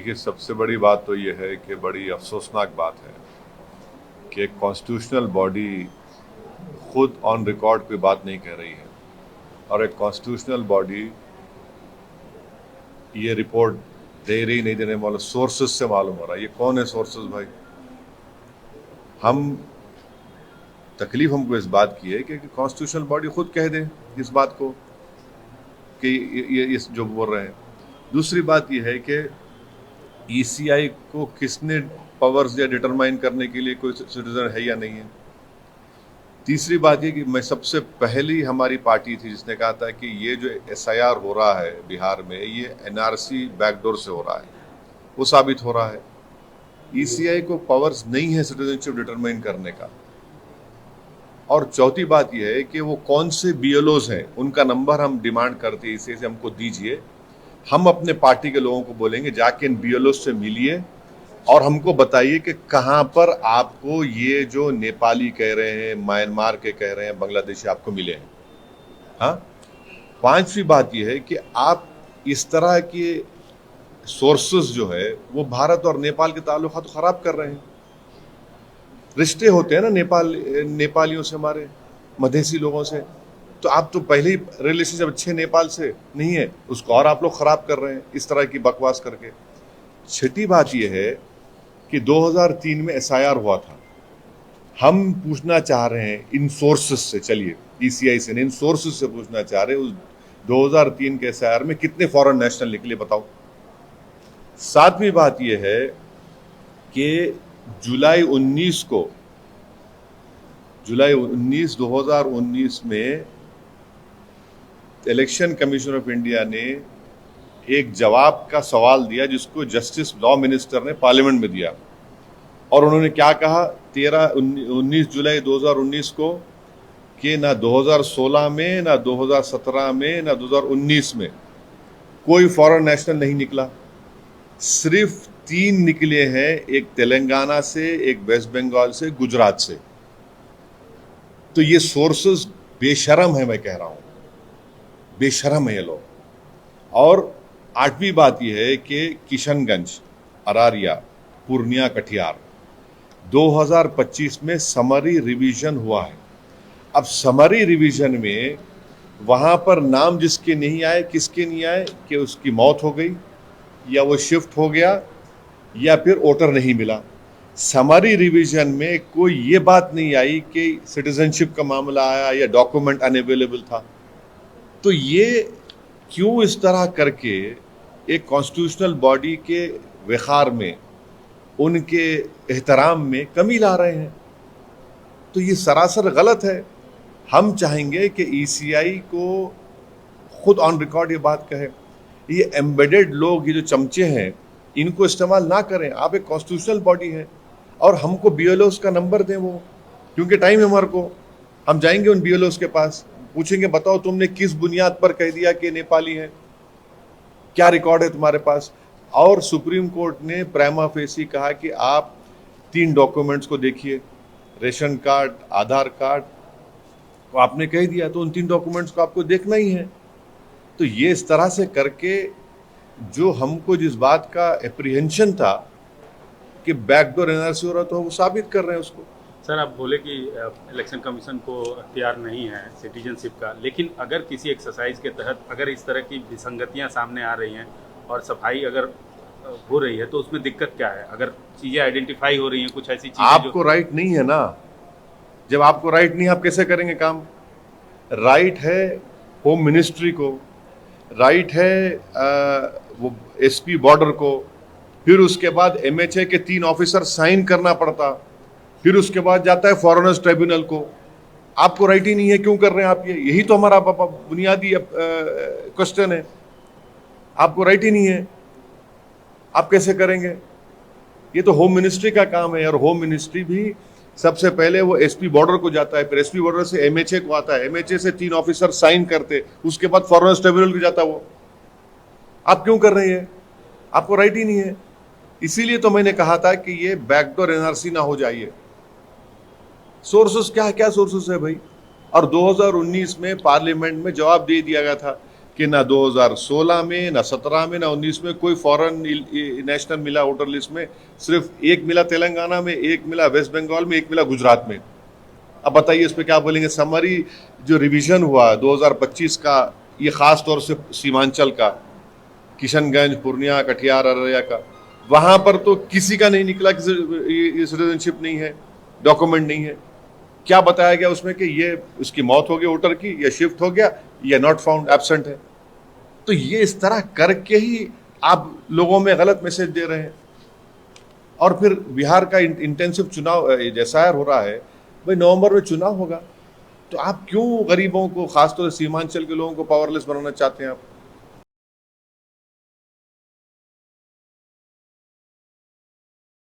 देखिए, सबसे बड़ी बात तो ये है कि बड़ी अफसोसनाक बात है कि एक कॉन्स्टिट्यूशनल बॉडी खुद ऑन रिकॉर्ड कोई बात नहीं कह रही है और एक कॉन्स्टिट्यूशनल बॉडी ये रिपोर्ट दे रही नहीं देने वाले सोर्सेज से मालूम हो रहा है। ये कौन है सोर्सेज भाई? तकलीफ हमको इस बात की है कि कॉन्स्टिट्यूशनल बॉडी खुद कह दे इस बात को कि ये इस जो बोल रहे हैं। दूसरी बात ये है कि ईसीआई को किसने पावर्स या डिटरमाइन करने के लिए कोई सिटीजन है या नहीं है। तीसरी बात ये कि मैं सबसे पहली हमारी पार्टी थी जिसने कहा था कि ये जो एसआईआर हो रहा है बिहार में, ये एनआरसी बैकडोर से हो रहा है। वो साबित हो रहा है। ईसीआई को पावर्स नहीं है सिटीजनशिप डिटरमाइन करने का। और चौथी बात यह है कि वो कौन से बीएलओज हैं, उनका नंबर हम डिमांड करते हैं, इसे हमको दीजिए। हम अपने पार्टी के लोगों को बोलेंगे जाके इन बीएलओज से मिलिए और हमको बताइए कि कहाँ पर आपको ये जो नेपाली कह रहे हैं, म्यांमार के कह रहे हैं, बांग्लादेशी आपको मिले हैं। हाँ, पांचवी बात यह है कि आप इस तरह के सोर्सेस जो है वो भारत और नेपाल के ताल्लुकात तो खराब कर रहे हैं। रिश्ते होते हैं ना नेपालियों से, हमारे मधेसी लोगों से, तो आप तो पहले ही रिलेशनशिप अच्छे नेपाल से नहीं है, उसको और आप लोग खराब कर रहे हैं इस तरह की बकवास करके। छठी बात यह है कि 2003 में एसआईआर हुआ था। हम पूछना चाह रहे हैं इन सोर्सेस से, चलिए ईसीआई से इन सोर्सेस से पूछना चाह रहे हैं उस 2003 के एसआईआर में कितने फॉरेन नेशनल निकले बताओ। सातवीं बात यह है कि जुलाई 19 2019 में इलेक्शन कमीशन ऑफ इंडिया ने एक जवाब का सवाल दिया जिसको जस्टिस लॉ मिनिस्टर ने पार्लियामेंट में दिया। और उन्होंने क्या कहा 19 जुलाई 2019 को कि ना 2016 में, ना 2017 में, ना 2019 में कोई फॉरेन नेशनल नहीं निकला। सिर्फ 3 निकले हैं, एक तेलंगाना से, एक वेस्ट बंगाल से, गुजरात से। तो ये सोर्सेस बेशरम है, मैं कह रहा हूं, बेशरम है ये लोग। और आठवीं बात यह है कि किशनगंज, अरारिया, पूर्णिया, कटिहार 2025 में समरी रिवीजन हुआ है। अब समरी रिवीजन में वहां पर नाम जिसके नहीं आए, किसके नहीं आए कि उसकी मौत हो गई या वो शिफ्ट हो गया या फिर वोटर नहीं मिला। समरी रिवीजन में कोई ये बात नहीं आई कि सिटीजनशिप का मामला आया या डॉक्यूमेंट अनअवेलेबल था। तो ये क्यों इस तरह करके एक कॉन्स्टिट्यूशनल बॉडी के वक़ार में, उनके एहतराम में कमी ला रहे हैं? तो ये सरासर गलत है। हम चाहेंगे कि ईसीआई को खुद ऑन रिकॉर्ड ये बात कहे। ये एम्बेडेड लोग, ये जो चमचे हैं, इनको इस्तेमाल ना करें। आप एक कॉन्स्टिट्यूशनल बॉडी है और हमको बीएलओस का नंबर दें वो, क्योंकि टाइम है हमारे को। हम जाएंगे उन बीएलओस के पास, पूछेंगे बताओ तुमने किस बुनियाद पर कह दिया कि नेपाली है, क्या रिकॉर्ड है तुम्हारे पास। और सुप्रीम कोर्ट ने प्राइमा फेसी कहा कि आप 3 डॉक्यूमेंट्स को देखिए, रेशन कार्ड, आधार कार्ड, तो आपने कह दिया तो उन 3 डॉक्यूमेंट्स को आपको देखना ही है। तो ये इस तरह से करके जो हमको जिस बात का एप्रीहेंशन था कि बैकडोर एनआरसी हो रहा था, वो साबित कर रहे हैं उसको। सर, आप बोले कि इलेक्शन कमीशन को अख्तियार नहीं है सिटीजनशिप का, लेकिन अगर किसी एक्सरसाइज के तहत अगर इस तरह की विसंगतियां सामने आ रही हैं और सफाई अगर हो रही है तो उसमें दिक्कत क्या है? अगर चीज़ें आइडेंटिफाई हो रही हैं, कुछ ऐसी चीज़ें आपको राइट नहीं है ना। जब आपको राइट नहीं है, आप कैसे करेंगे काम? राइट है होम मिनिस्ट्री को, राइट है वो एसपी बॉर्डर को, फिर उसके बाद एमएचए के 3 ऑफिसर साइन करना पड़ता, फिर उसके बाद जाता है फॉरेनर्स ट्रिब्यूनल को। आपको राइट ही नहीं है, क्यों कर रहे हैं आप ये? यही तो हमारा बुनियादी क्वेश्चन है। आपको राइट ही नहीं है, आप कैसे करेंगे? ये तो होम मिनिस्ट्री का काम है। और होम मिनिस्ट्री भी सबसे पहले वो एसपी बॉर्डर को जाता है, फिर एसपी बॉर्डर से एमएचए को आता है, एमएचए से 3 ऑफिसर साइन करते, उसके बाद फॉरेनर्स ट्रिब्यूनल को जाता वो। आप क्यों कर रहे हैं? आपको राइट ही नहीं है। इसीलिए तो मैंने कहा था कि ये बैकडोर एनआरसी ना हो जाइए। सोर्सेस क्या सोर्सेस है भाई? और 2019 में पार्लियामेंट में जवाब दे दिया गया था कि ना 2016 में, ना 17 में, ना 19 में कोई फॉरेन नेशनल मिला वोटर लिस्ट में। सिर्फ एक मिला तेलंगाना में, एक मिला वेस्ट बंगाल में, एक मिला गुजरात में। अब बताइए इस पे क्या बोलेंगे। समरी जो रिवीजन हुआ 2025 का, ये खास तौर से सीमांचल का, किशनगंज, पूर्णिया, कटिहार, अररिया का, वहां पर तो किसी का नहीं निकला कि सिटीजनशिप नहीं है, डॉक्यूमेंट नहीं है। क्या बताया गया उसमें कि ये उसकी मौत हो गई वोटर की, या शिफ्ट हो गया, या नॉट फाउंड, एब्सेंट है। तो ये इस तरह करके ही आप लोगों में गलत मैसेज दे रहे हैं। और फिर बिहार का इंटेंसिव चुनाव एसआईआर हो रहा है, भाई नवंबर में चुनाव होगा, तो आप क्यों गरीबों को, खासतौर से सीमांचल के लोगों को पावरलेस बनाना चाहते हैं आप?